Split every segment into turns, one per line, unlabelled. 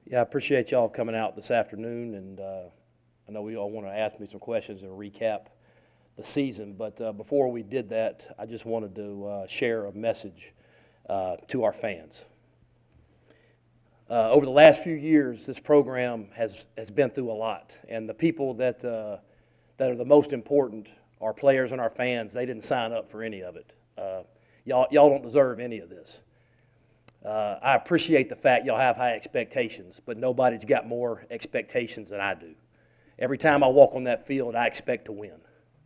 Yeah, I appreciate y'all coming out this afternoon, and I know we all want to ask me some questions and recap the season, but before we did that, I just wanted to share a message to our fans. Over the last few years, this program has been through a lot, and the people that are the most important, our players and our fans, they didn't sign up for any of it. Y'all don't deserve any of this. I appreciate the fact y'all have high expectations, but nobody's got more expectations than I do. Every time I walk on that field, I expect to win.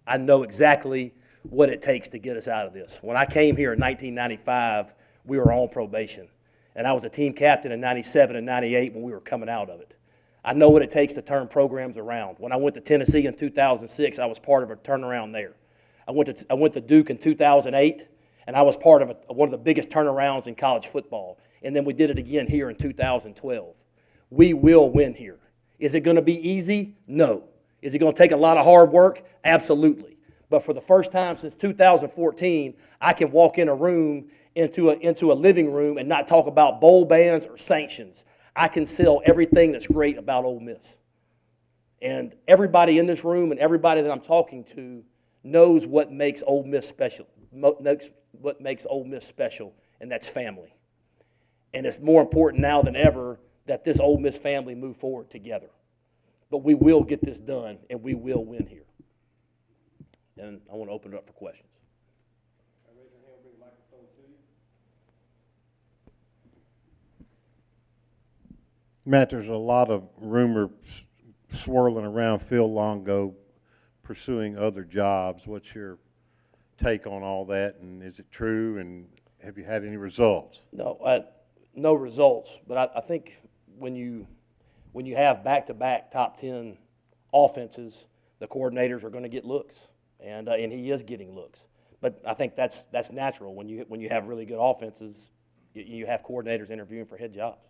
I know exactly what it takes to get us out of this. When I came here in 1995, we were on probation, and I was a team captain in 97 and 98 when we were coming out of it. I know what it takes to turn programs around. When I went to Tennessee in 2006, I was part of a turnaround there. I went to Duke in 2008, and I was part of one of the biggest turnarounds in college football. And then we did it again here in 2012. We will win here. Is it going to be easy? No. Is it going to take a lot of hard work? Absolutely. But for the first time since 2014, I can walk in a room, into a living room, and not talk about bowl bans or sanctions. I can sell everything that's great about Ole Miss. And everybody in this room and everybody that I'm talking to knows what makes Ole Miss special. What makes Ole Miss special, and that's family. And it's more important now than ever that this Ole Miss family move forward together. But we will get this done, and we will win here. And I want to open it up for questions.
Raise your hand, bring the microphone to you. Matt, there's a lot of rumor swirling around Phil Longo pursuing other jobs. What's your take on all that, and is it true, and have you had any results?
No results, but I think when you have back-to-back top 10 offenses, the coordinators are going to get looks, and he is getting looks. But I think that's natural. When you have really good offenses, you have coordinators interviewing for head jobs.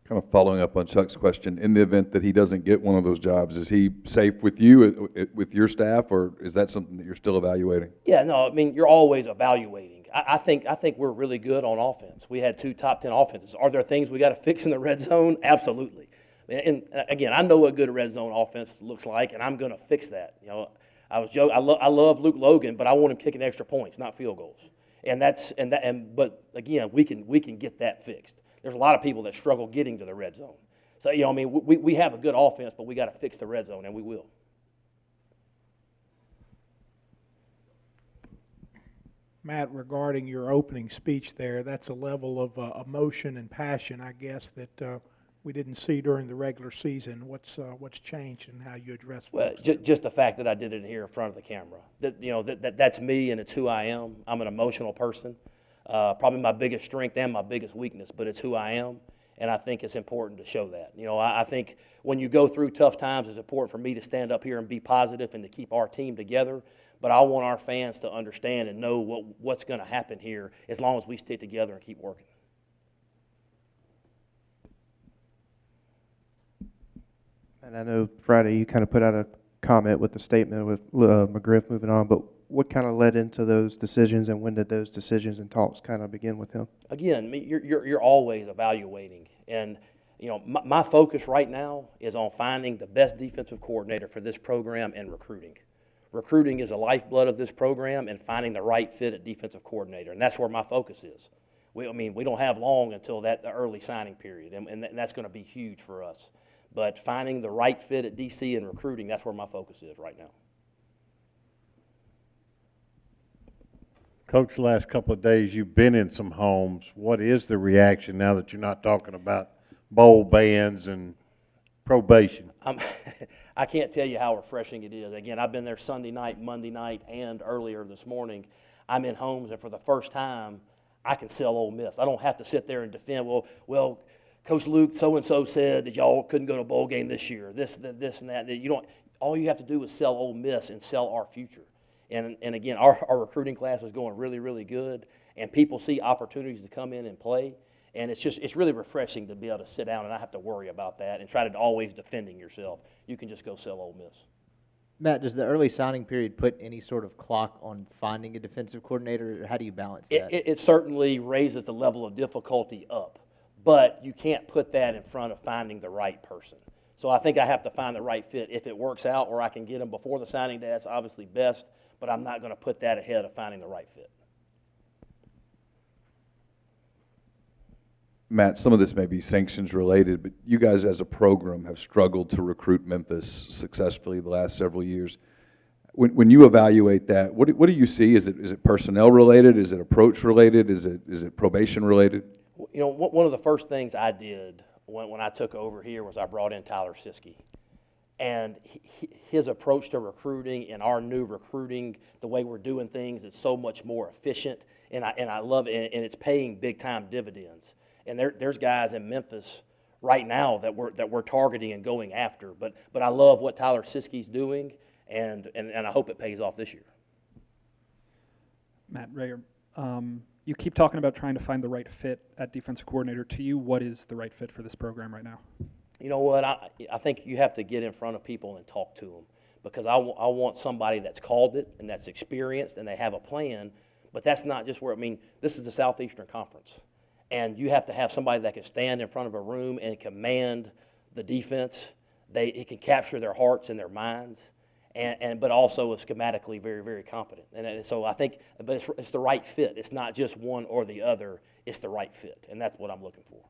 Kind of following up on Chuck's question, in the event that he doesn't get one of those jobs, is he safe with you, with your staff, or is that something that you're still evaluating?
Yeah, no, I mean, you're always evaluating. I think we're really good on offense. We had 2 top 10 offenses. Are there things we got to fix in the red zone? Absolutely. And again, I know what good red zone offense looks like, and I'm going to fix that. You know, I was joking. I love Luke Logan, but I want him kicking extra points, not field goals. But again, we can get that fixed. There's a lot of people that struggle getting to the red zone. So, I mean, we have a good offense, but we got to fix the red zone, and we will.
Matt, regarding your opening speech there, that's a level of emotion and passion, I guess, that we didn't see during the regular season. What's changed in how you address folks?
Well, just the fact that I did it here in front of the camera. That's me, and it's who I am. I'm an emotional person. Probably my biggest strength and my biggest weakness, but it's who I am, and I think it's important to show that. I think when you go through tough times, it's important for me to stand up here and be positive and to keep our team together, but I want our fans to understand and know what's going to happen here as long as we stick together and keep working.
And I know Friday you kind of put out a comment with the statement with McGriff moving on, but what kind of led into those decisions, and when did those decisions and talks kind of begin with him?
Again, you're always evaluating, and my focus right now is on finding the best defensive coordinator for this program and recruiting. Recruiting is the lifeblood of this program, and finding the right fit at defensive coordinator, and that's where my focus is. We don't have long until the early signing period, and that's going to be huge for us. But finding the right fit at DC and recruiting, that's where my focus is right now.
Coach, the last couple of days you've been in some homes. What is the reaction now that you're not talking about bowl bans and probation?
I can't tell you how refreshing it is. Again, I've been there Sunday night, Monday night, and earlier this morning. I'm in homes, and for the first time, I can sell Ole Miss. I don't have to sit there and defend, well, Coach Luke so-and-so said that y'all couldn't go to a bowl game this year, this and that. You don't. All you have to do is sell Ole Miss and sell our future. And again, our recruiting class is going really, really good, and people see opportunities to come in and play, and it's really refreshing to be able to sit down and not have to worry about that and try to always defending yourself. You can just go sell Ole Miss.
Matt, does the early signing period put any sort of clock on finding a defensive coordinator, or how do you balance that?
It certainly raises the level of difficulty up, but you can't put that in front of finding the right person. So I think I have to find the right fit. If it works out or I can get them before the signing day, that's obviously best, but I'm not going to put that ahead of finding the right fit.
Matt, some of this may be sanctions related, but you guys as a program have struggled to recruit Memphis successfully the last several years. When you evaluate that, what do you see? Is it personnel related? Is it approach related? Is it probation related?
You know, one of the first things I did when I took over here was I brought in Tyler Siskey. And his approach to recruiting and our new recruiting, the way we're doing things, is so much more efficient, and I love it, and it's paying big time dividends. And there's guys in Memphis right now that we're targeting and going after. But I love what Tyler Siskey's doing, and I hope it pays off this year.
Matt Rayer, you keep talking about trying to find the right fit at defensive coordinator. To you, what is the right fit for this program right now?
You know what? I think you have to get in front of people and talk to them, because I want somebody that's called it and that's experienced and they have a plan. But that's not just where, this is the Southeastern Conference. And you have to have somebody that can stand in front of a room and command the defense. It can capture their hearts and their minds, but also is schematically very, very competent. And so I think, but it's the right fit. It's not just one or the other. It's the right fit, and that's what I'm looking for.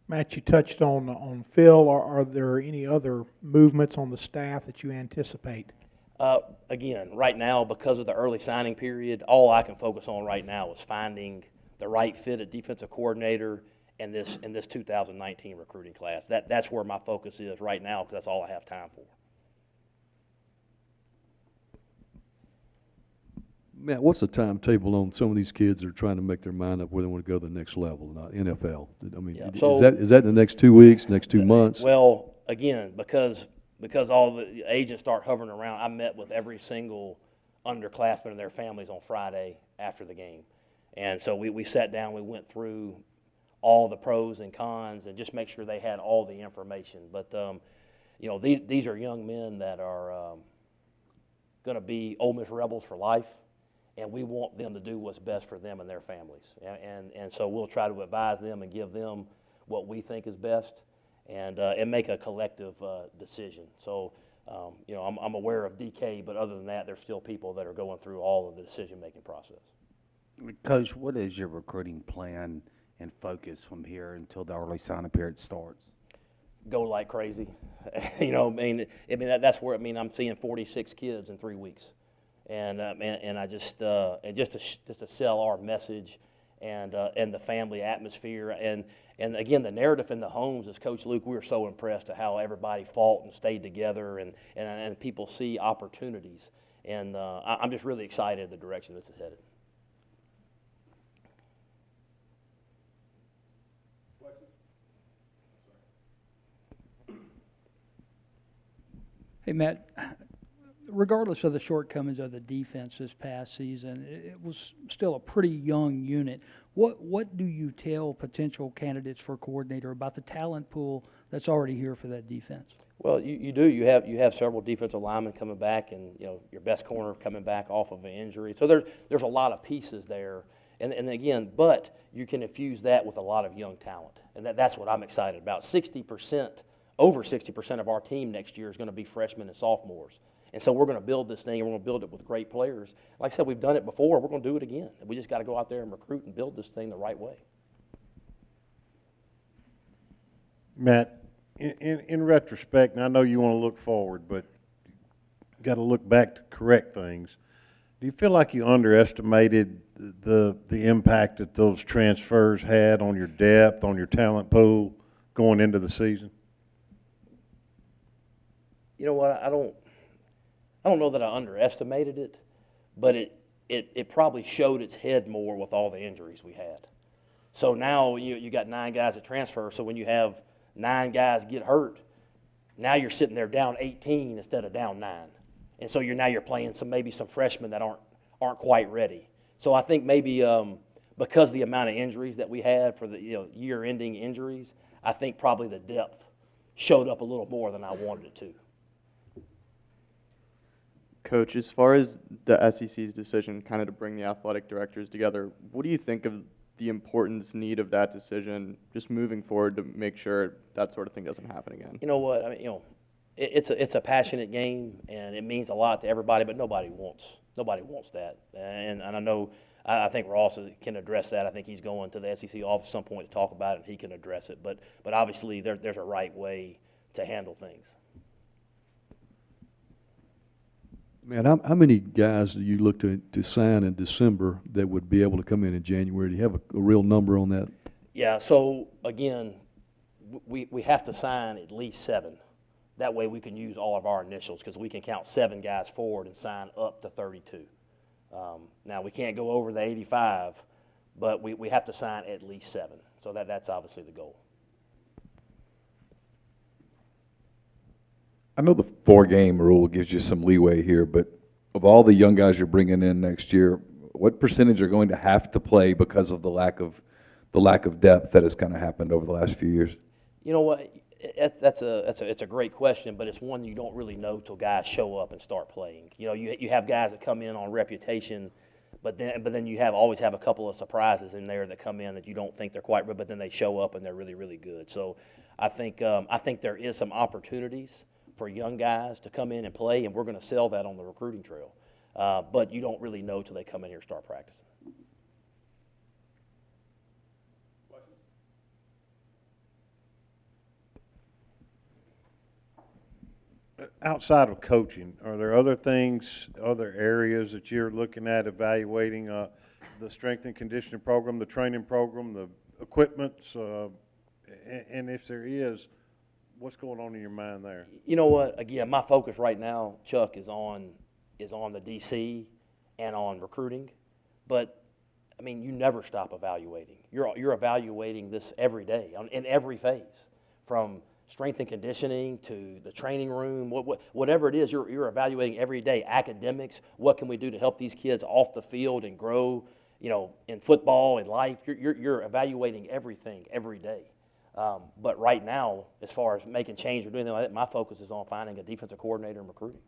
Matt, you touched on Phil. Are there any other movements on the staff that you anticipate?
Again, right now, because of the early signing period, all I can focus on right now is finding the right fit at defensive coordinator in this 2019 recruiting class. That's where my focus is right now, because that's all I have time for.
Matt, what's the timetable on some of these kids that are trying to make their mind up where they want to go to the next level, not NFL? Is that in the next 2 weeks, next 2 months?
Well, again, because all the agents start hovering around, I met with every single underclassman and their families on Friday after the game. And so we sat down, we went through all the pros and cons and just make sure they had all the information. But, these are young men that are going to be Ole Miss Rebels for life, and we want them to do what's best for them and their families. And so we'll try to advise them and give them what we think is best, and make a collective decision. So, I'm aware of DK, but other than that, there's still people that are going through all of the decision-making process.
Coach, what is your recruiting plan and focus from here until the early signing period starts?
Go like crazy. That's where, I'm seeing 46 kids in 3 weeks. And I just to sell our message and the family atmosphere, and again, the narrative in the homes is, Coach Luke, we were so impressed at how everybody fought and stayed together, and people see opportunities, and I'm just really excited the direction this is headed.
Hey, Matt, regardless of the shortcomings of the defense this past season, it was still a pretty young unit. What do you tell potential candidates for coordinator about the talent pool that's already here for that defense?
Well, you do. You have several defensive linemen coming back, and your best corner coming back off of an injury. So there's a lot of pieces there, and again, but you can infuse that with a lot of young talent, and that's what I'm excited about. Over 60% of our team next year is going to be freshmen and sophomores. And so we're going to build this thing, and we're going to build it with great players. Like I said, we've done it before. We're going to do it again. We just got to go out there and recruit and build this thing the right way.
Matt, in retrospect, and I know you want to look forward, but you got to look back to correct things. Do you feel like you underestimated the impact that those transfers had on your depth, on your talent pool going into the season?
You know what? I don't know that I underestimated it, but it probably showed its head more with all the injuries we had. So now you got 9 guys that transfer. So when you have 9 guys get hurt, now you're sitting there down 18 instead of down 9, and so you're playing maybe some freshmen that aren't quite ready. So I think maybe because of the amount of injuries that we had for the year-ending injuries, I think probably the depth showed up a little more than I wanted it to.
Coach, as far as the SEC's decision kind of to bring the athletic directors together, what do you think of the importance, need of that decision just moving forward to make sure that sort of thing doesn't happen again?
You know what? I mean, it's a passionate game, and it means a lot to everybody, but nobody wants that. And I know, I think Ross can address that. I think he's going to the SEC office at some point to talk about it, and he can address it. But obviously, there's a right way to handle things.
Man, how many guys do you look to sign in December that would be able to come in January? Do you have a real number on that?
Yeah, so again, we have to sign at least 7. That way we can use all of our initials because we can count 7 guys forward and sign up to 32. Now, we can't go over the 85, but we have to sign at least 7. So that's obviously the goal.
I know the 4-game rule gives you some leeway here, but of all the young guys you're bringing in next year, what percentage are going to have to play because of the lack of depth that has kind of happened over the last few years?
You know what? It's a great question, but it's one you don't really know till guys show up and start playing. You know, you have guys that come in on reputation, but then you always have a couple of surprises in there that come in that you don't think they're quite, but then they show up and they're really, really good. So I think there is some opportunities for young guys to come in and play, and we're going to sell that on the recruiting trail. But you don't really know till they come in here and start practicing.
Outside of coaching, are there other things, other areas that you're looking at evaluating, the strength and conditioning program, the training program, the equipment, and if there is, what's going on in your mind there?
You know what? Again, my focus right now, Chuck, is on the DC and on recruiting. But I mean, you never stop evaluating. You're evaluating this every day in every phase, from strength and conditioning to the training room, whatever it is. You're evaluating every day. Academics, what can we do to help these kids off the field and grow? You know, in football, in life, you're evaluating everything every day. But right now, as far as making change or doing anything like that, my focus is on finding a defensive coordinator and recruiting.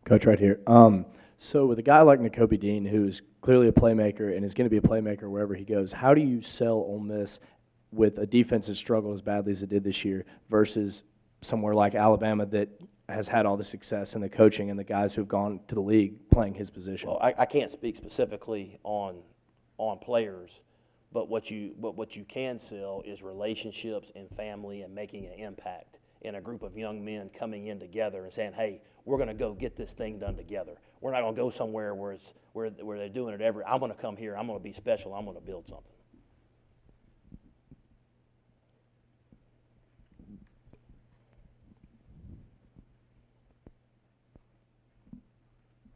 Coach, right here. So with a guy like Nakobe Dean, who's clearly a playmaker and is going to be a playmaker wherever he goes, how do you sell Ole Miss with a defensive struggle as badly as it did this year versus somewhere like Alabama that has had all the success and the coaching and the guys who have gone to the league playing his position?
Well, I can't speak specifically on players. But what you can sell is relationships and family and making an impact in a group of young men coming in together and saying, hey, we're going to go get this thing done together. We're not going to go somewhere where they're doing it I'm going to come here. I'm going to be special. I'm going to build something.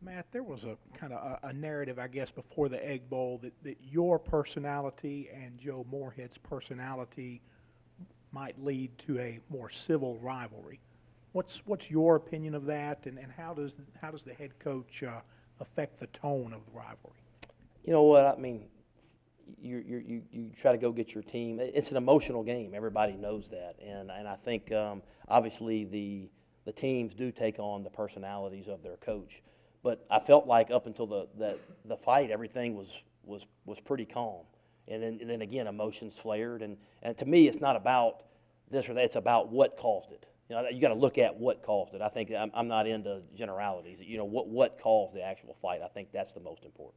Matt, there was a kind of a narrative, I guess, before the Egg Bowl that your personality and Joe Moorhead's personality might lead to a more civil rivalry. What's your opinion of that, and how does the head coach affect the tone of the rivalry?
You know what I mean. You try to go get your team. It's an emotional game. Everybody knows that, and I think obviously the teams do take on the personalities of their coach. But I felt like up until the fight, everything was pretty calm, and then again emotions flared, and to me it's not about this or that. It's about what caused it. You know, you got to look at what caused it. I think I'm not into generalities. You know, what caused the actual fight. I think that's the most important.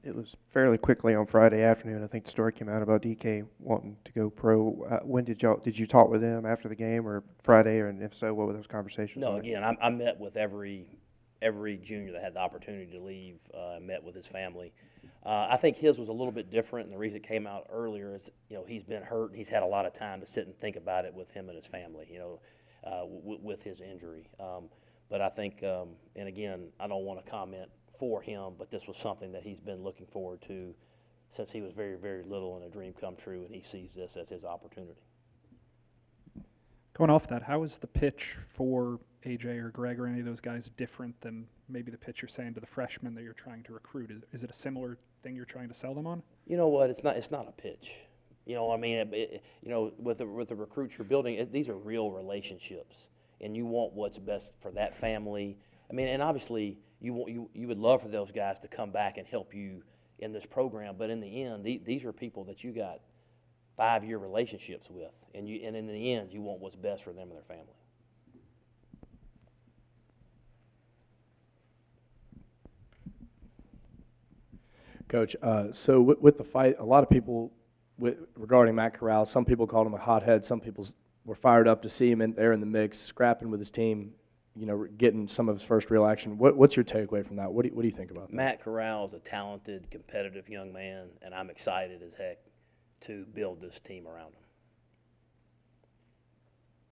It was fairly quickly on Friday afternoon. I think the story came out about DK wanting to go pro. When did you talk with them after the game or Friday, and if so, what were those conversations
No,
like?
again, I met with every junior that had the opportunity to leave. Met with his family. I think his was a little bit different, and the reason it came out earlier is, you know, he's been hurt and he's had a lot of time to sit and think about it with him and his family, you know, with his injury. But I think, and again, I don't want to comment for him, but this was something that he's been looking forward to since he was very, very little, and a dream come true, and he sees this as his opportunity.
Going off that, how is the pitch for AJ or Greg or any of those guys different than maybe the pitch you're saying to the freshmen that you're trying to recruit? Is it a similar thing you're trying to sell them on?
You know what? It's not a pitch. You know, I mean, you know, with the recruits you're building, these are real relationships, and you want what's best for that family. I mean, and obviously you would love for those guys to come back and help you in this program, but in the end, these are people that you got 5-year relationships with, and in the end, you want what's best for them and their family.
Coach, so with the fight, a lot of people regarding Matt Corral, some people called him a hothead. Some people were fired up to see him there in the mix, scrapping with his team, you know, getting some of his first real action. What's your takeaway from that? What do you think about that?
Matt Corral is a talented, competitive young man, and I'm excited as heck to build this team around him.